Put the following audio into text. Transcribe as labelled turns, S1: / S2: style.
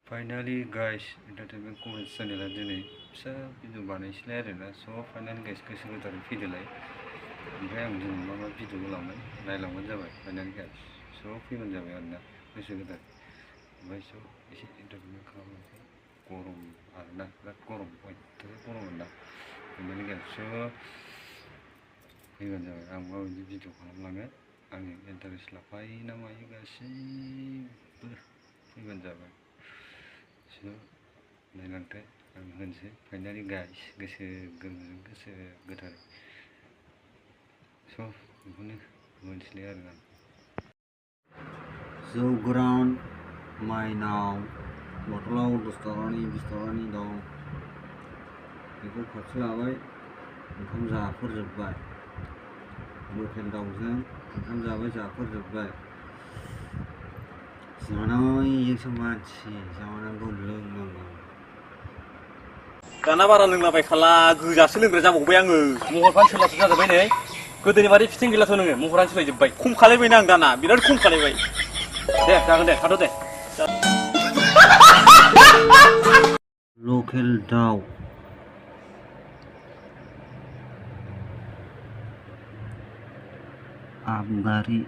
S1: Finally guys, entertainment comment channel दिनै फिसा video बानायसैलाय आरोना स' फाइनालि गाइस गोसो गोथारै फैदोलाय ओमफ्राय आं दिनै मा भिडिअ होलांगोन नायलांबानो जाबाय फाइनालि गाइस स' फैबानो जाबाय आरोना गोसो गोथारै ओमफ्राय स' एसे एन्टारटेनमेन्ट खालामनोसै गरम आरोना बिराद गरम बयबो गरम मोनदा फाइनालि गाइस स' फैबानो जाबाय आं माबायदि भिडिअ खालामलाङो आंनि इन्टारेस्ट लाफायो ना मायो गासैबो फैबानो जाबाय नायलांदो आं होनसै फाइनालि गाइस गोसो गोरबोजों गोसो गोथारै स' बेखौनो होनसैलाय आरोना जौ गोरान माइनाव बथलाव 10 थाखानि 20 थाखानि दं बेखौ खावसे लाबाय ओंखाम जाफोरजोब्बाय लकेल दाउजों ओंखाम जाबाय जाफोरजोब्बाय जानायजोंसो मानसि जानांगौ लोंनांगौ
S2: दाना बारा लोंलाबायखाला गोजासो लोंग्रा जाबावबाय आङो महरफ्रानो सोलायजोब जाजोब्बाय नै गोदोनि बादि फिथिं गैलाथ' नोङो महरानो सोलायजोब्बाय खम खालायबायना आं दाना बिराद खम खालायबाय दे जागोन दे थाथ' दे
S1: लकेल दाउ आबगारि